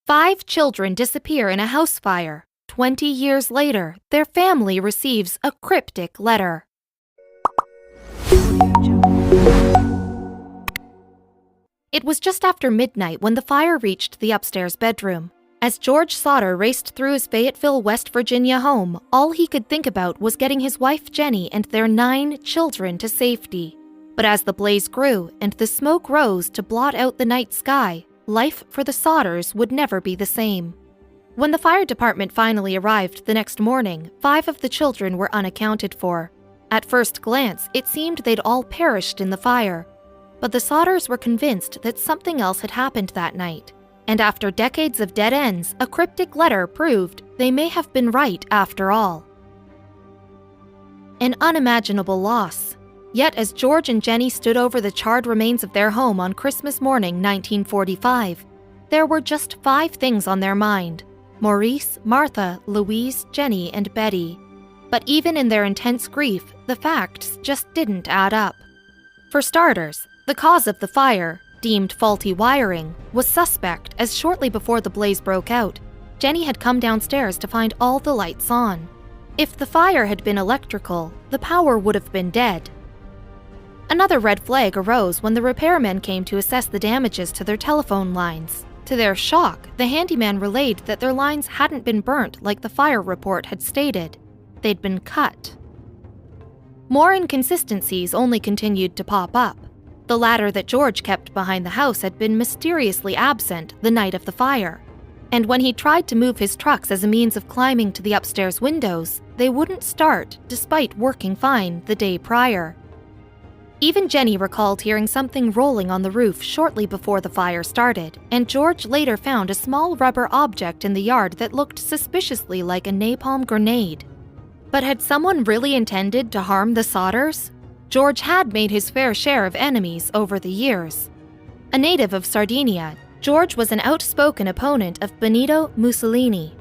5 children disappear in a house fire. 20 years later, their family receives a cryptic letter. It was just after midnight when the fire reached the upstairs bedroom. As George Sauter raced through his Fayetteville, West Virginia home, all he could think about was getting his wife Jenny and their 9 children to safety. But as the blaze grew and the smoke rose to blot out the night sky, life for the Sauters would never be the same. When the fire department finally arrived the next morning, 5 of the children were unaccounted for. At first glance, it seemed they'd all perished in the fire. But the Sauters were convinced that something else had happened that night. And after decades of dead ends, a cryptic letter proved they may have been right after all. An unimaginable loss. Yet as George and Jenny stood over the charred remains of their home on Christmas morning 1945, there were just 5 things on their mind: Maurice, Martha, Louise, Jenny, and Betty. But even in their intense grief, the facts just didn't add up. For starters, the cause of the fire, deemed faulty wiring, was suspect as shortly before the blaze broke out, Jenny had come downstairs to find all the lights on. If the fire had been electrical, the power would have been dead. Another red flag arose when the repairmen came to assess the damages to their telephone lines. To their shock, the handyman relayed that their lines hadn't been burnt like the fire report had stated. They'd been cut. More inconsistencies only continued to pop up. The ladder that George kept behind the house had been mysteriously absent the night of the fire. And when he tried to move his trucks as a means of climbing to the upstairs windows, they wouldn't start despite working fine the day prior. Even Jenny recalled hearing something rolling on the roof shortly before the fire started, and George later found a small rubber object in the yard that looked suspiciously like a napalm grenade. But had someone really intended to harm the Sauters? George had made his fair share of enemies over the years. A native of Sardinia, George was an outspoken opponent of Benito Mussolini,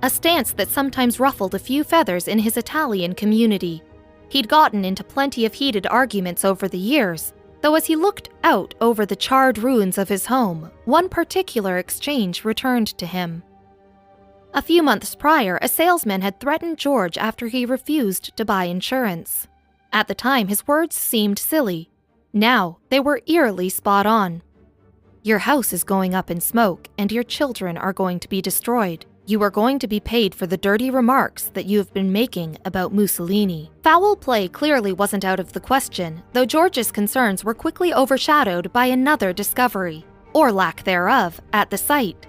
a stance that sometimes ruffled a few feathers in his Italian community. He'd gotten into plenty of heated arguments over the years, though as he looked out over the charred ruins of his home, one particular exchange returned to him. A few months prior, a salesman had threatened George after he refused to buy insurance. At the time, his words seemed silly. Now, they were eerily spot on. "Your house is going up in smoke, and your children are going to be destroyed. You are going to be paid for the dirty remarks that you have been making about Mussolini." Foul play clearly wasn't out of the question, though George's concerns were quickly overshadowed by another discovery, or lack thereof, at the site.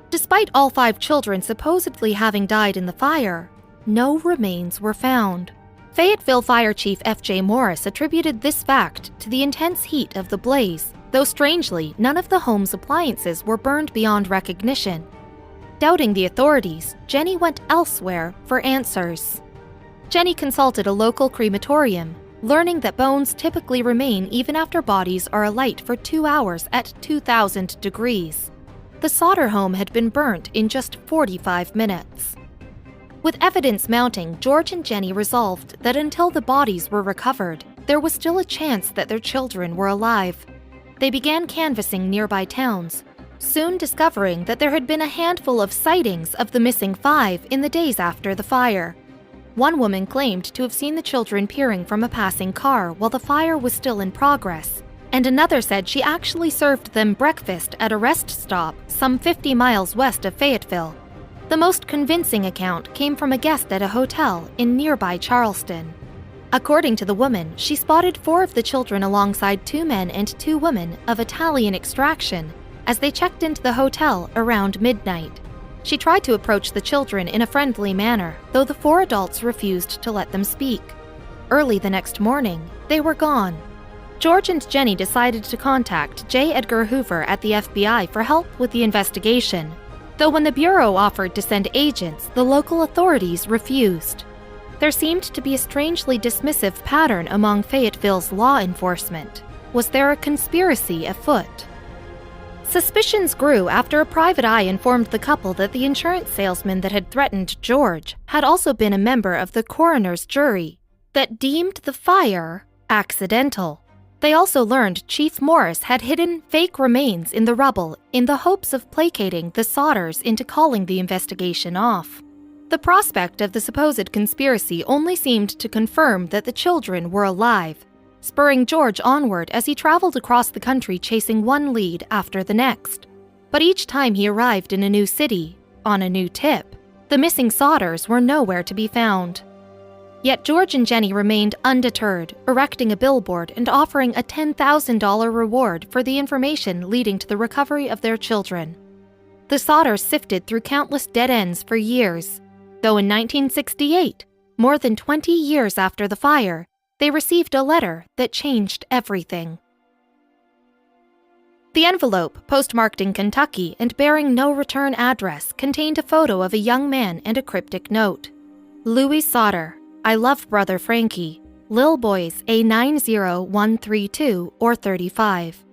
Despite all 5 children supposedly having died in the fire, no remains were found. Fayetteville Fire Chief F.J. Morris attributed this fact to the intense heat of the blaze, though strangely, none of the home's appliances were burned beyond recognition. Doubting the authorities, Jenny went elsewhere for answers. Jenny consulted a local crematorium, learning that bones typically remain even after bodies are alight for 2 hours at 2,000 degrees. The Sauter home had been burnt in just 45 minutes. With evidence mounting, George and Jenny resolved that until the bodies were recovered, there was still a chance that their children were alive. They began canvassing nearby towns, soon discovering that there had been a handful of sightings of the missing 5 in the days after the fire. One woman claimed to have seen the children peering from a passing car while the fire was still in progress, and another said she actually served them breakfast at a rest stop some 50 miles west of Fayetteville. The most convincing account came from a guest at a hotel in nearby Charleston. According to the woman, she spotted 4 of the children alongside 2 men and 2 women of Italian extraction as they checked into the hotel around midnight. She tried to approach the children in a friendly manner, though the 4 adults refused to let them speak. Early the next morning, they were gone. George and Jenny decided to contact J. Edgar Hoover at the FBI for help with the investigation, though when the Bureau offered to send agents, the local authorities refused. There seemed to be a strangely dismissive pattern among Fayetteville's law enforcement. Was there a conspiracy afoot? Suspicions grew after a private eye informed the couple that the insurance salesman that had threatened George had also been a member of the coroner's jury that deemed the fire accidental. They also learned Chief Morris had hidden fake remains in the rubble in the hopes of placating the Sodders into calling the investigation off. The prospect of the supposed conspiracy only seemed to confirm that the children were alive, spurring George onward as he traveled across the country chasing one lead after the next. But each time he arrived in a new city, on a new tip, the missing Sodders were nowhere to be found. Yet George and Jenny remained undeterred, erecting a billboard and offering a $10,000 reward for the information leading to the recovery of their children. The Sodders sifted through countless dead ends for years, though in 1968, more than 20 years after the fire, they received a letter that changed everything. The envelope, postmarked in Kentucky and bearing no return address, contained a photo of a young man and a cryptic note. Louis Sodder, I love brother Frankie, Lil Boys A90132 or 35.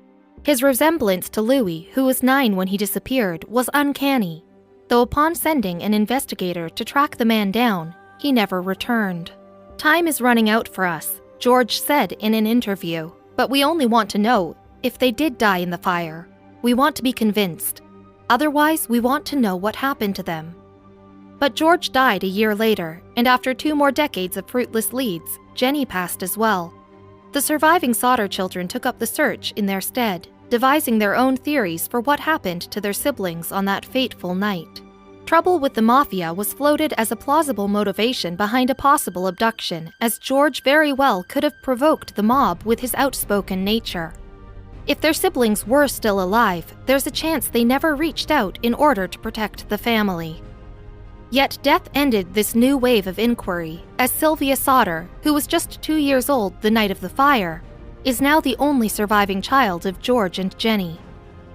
His resemblance to Louis, who was 9 when he disappeared, was uncanny, though upon sending an investigator to track the man down, he never returned. Time is running out for us, George said in an interview, but we only want to know if they did die in the fire. We want to be convinced. Otherwise, we want to know what happened to them. But George died a year later, and after 2 more decades of fruitless leads, Jenny passed as well. The surviving Sodder children took up the search in their stead, devising their own theories for what happened to their siblings on that fateful night. Trouble with the mafia was floated as a plausible motivation behind a possible abduction, as George very well could have provoked the mob with his outspoken nature. If their siblings were still alive, there's a chance they never reached out in order to protect the family. Yet death ended this new wave of inquiry, as Sylvia Sodder, who was just 2 years old the night of the fire, is now the only surviving child of George and Jenny.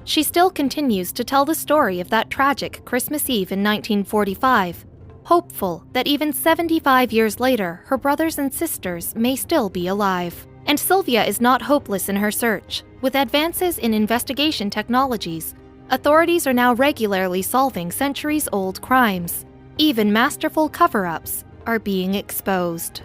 She still continues to tell the story of that tragic Christmas Eve in 1945, hopeful that even 75 years later, her brothers and sisters may still be alive. And Sylvia is not hopeless in her search. With advances in investigation technologies, authorities are now regularly solving centuries-old crimes. Even masterful cover-ups are being exposed.